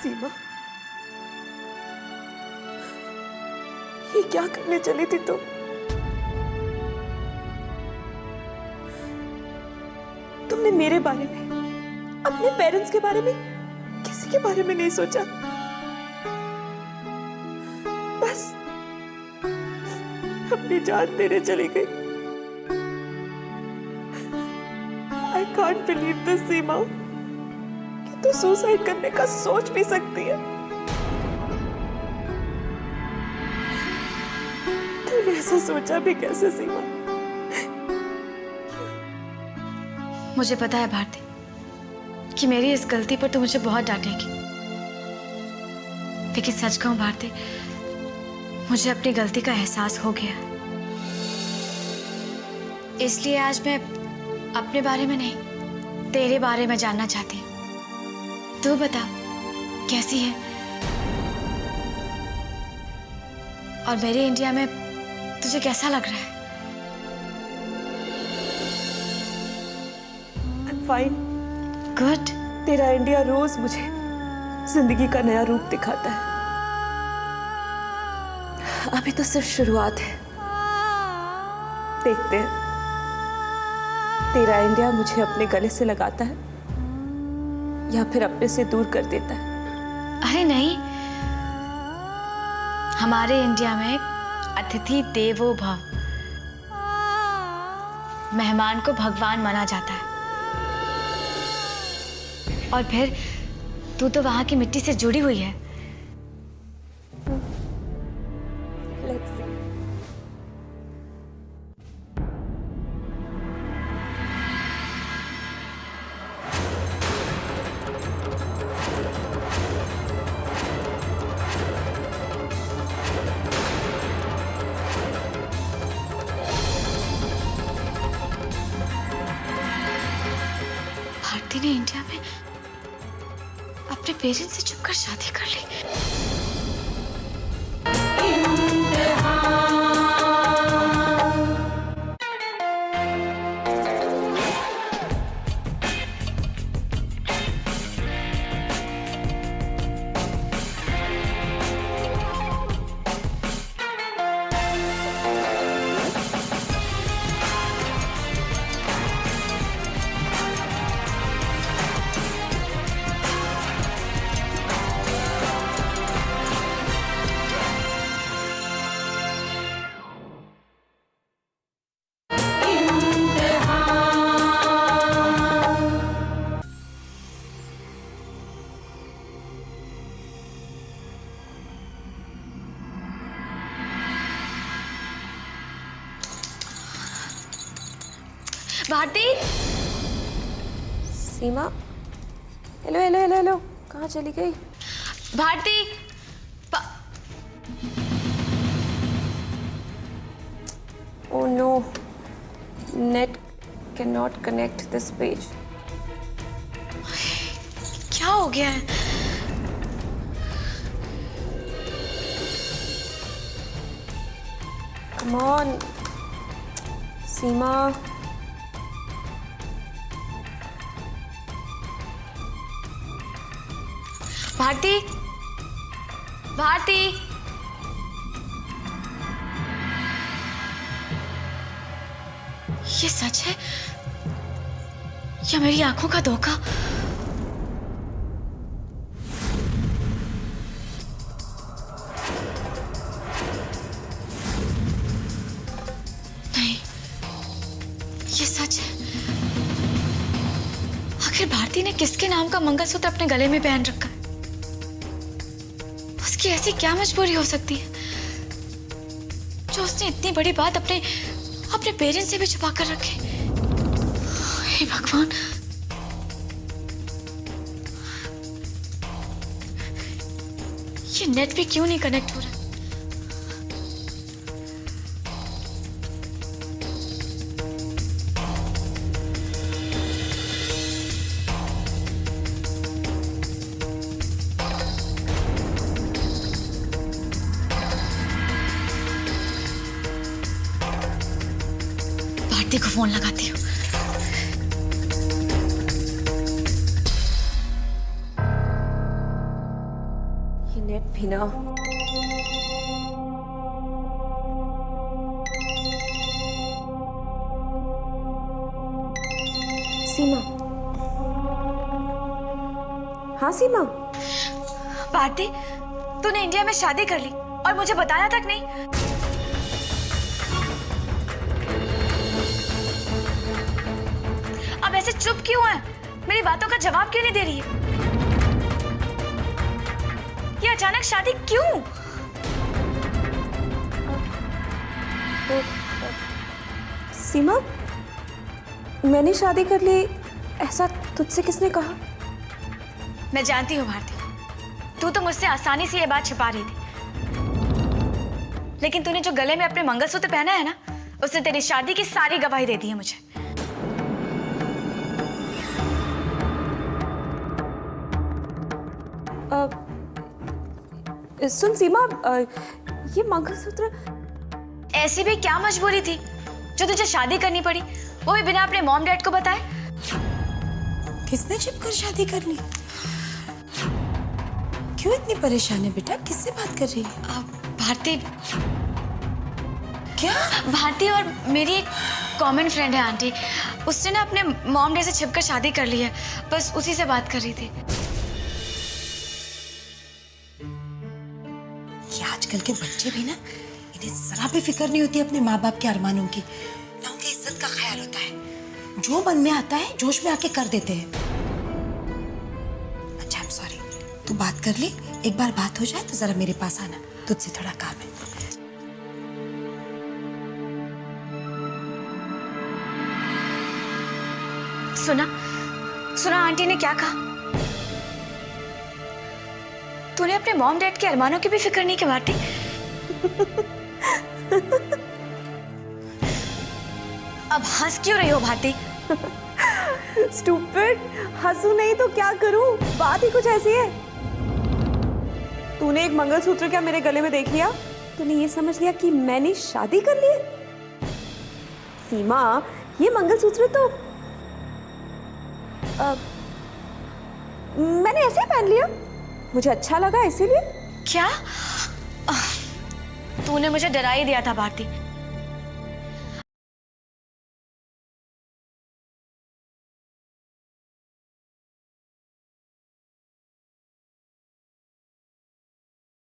सीमा, ये क्या करने चली थी तुम? तुमने मेरे बारे में, अपने पेरेंट्स के बारे में, किसी के बारे में नहीं सोचा। बस अपनी जान देने चली गई। आई कांट बिलीव दिस सीमा, कि तू सुसाइड करने का सोच भी सकती है। तूने ऐसा सोचा भी कैसे सीमा? मुझे पता है भारती कि मेरी इस गलती पर तू मुझे बहुत डांटेगी, लेकिन सच कहूं भारती, मुझे अपनी गलती का एहसास हो गया। इसलिए आज मैं अपने बारे में नहीं, तेरे बारे में जानना चाहती हूँ। तू बता कैसी है, और मेरे इंडिया में तुझे कैसा लग रहा है? I'm fine. गुड। तेरा इंडिया रोज मुझे जिंदगी का नया रूप दिखाता है। अभी तो सिर्फ शुरुआत है, देखते हैं तेरा इंडिया मुझे अपने गले से लगाता है या फिर अपने से दूर कर देता है। अरे नहीं, हमारे इंडिया में अतिथि देवो भव, मेहमान को भगवान माना जाता है। और फिर तू तो वहां की मिट्टी से जुड़ी हुई है। Let's see. भारती ने इंडिया में अपने पेरेंट्स से छुपकर शादी कर ली। भारती, सीमा, हेलो हेलो हेलो हेलो, कहाँ चली गई? Bharti, Oh no, net cannot connect this page. क्या हो गया है? Come on, सीमा। भारती, भारती, ये सच है या मेरी आंखों का धोखा? नहीं, ये सच है। आखिर भारती ने किसके नाम का मंगलसूत्र अपने गले में पहन रखा है? उसकी ऐसी क्या मजबूरी हो सकती है जो उसने इतनी बड़ी बात अपने पेरेंट्स से भी छुपा कर रखे? हे भगवान, ये नेट भी क्यों नहीं कनेक्ट हो रहा? भारती को फोन लगाती हूँ। ये नेट भी ना। सीमा। हाँ सीमा। भारती, तूने इंडिया में शादी कर ली और मुझे बताया तक नहीं। अब ऐसे चुप क्यों है? मेरी बातों का जवाब क्यों नहीं दे रही है? ये अचानक शादी क्यों? सीमा, मैंने शादी कर ली ऐसा तुझसे किसने कहा? मैं जानती हूँ भारती, तू तो मुझसे आसानी से ये बात छिपा रही थी, लेकिन तूने जो गले में अपने मंगलसूत्र पहना है ना, उसने तेरी शादी की सारी गवाही दे दी है मुझे। सुन सीमा, ये मंगलसूत्र ऐसी भी क्या मजबूरी थी जो तुझे शादी करनी पड़ी, वो भी बिना अपने मॉम डैड को बताए? किसने छिपकर शादी कर ली? क्यों इतनी परेशान है बेटा? किससे बात कर रही है? भारती। क्या? भारती और मेरी एक कॉमन फ्रेंड है आंटी, उसने ना अपने मॉम डैड से छिपकर शादी कर ली है, बस उसी से बात कर रही थी। ये आजकल के बच्चे भी ना, इन्हें जरा भी फिक्र नहीं होती अपने माँ बाप के अरमानों की, ना उनकी इज्जत का ख्याल होता है। जो मन में आता है जोश में आके कर देते हैं। अच्छा, आई एम सॉरी, तू बात कर ली, एक बार बात हो जाए तो जरा मेरे पास आना, तुझसे थोड़ा काम है। सुना सुना आंटी ने क्या कहा? तूने अपने मॉम डैड के अरमानों की भी फिक्र नहीं की भारती? अब हंस क्यों रही हो भारती? स्टूपिड, हंसू नहीं तो क्या करूं? बात ही कुछ ऐसी है। तूने एक मंगलसूत्र क्या मेरे गले में देख लिया? तूने ये समझ लिया कि मैंने शादी कर ली? सीमा, ये मंगलसूत्र तो मैंने ऐसे ही पहन लिया, मुझे अच्छा लगा इसीलिए। क्या? तूने मुझे डरा ही दिया था भारती।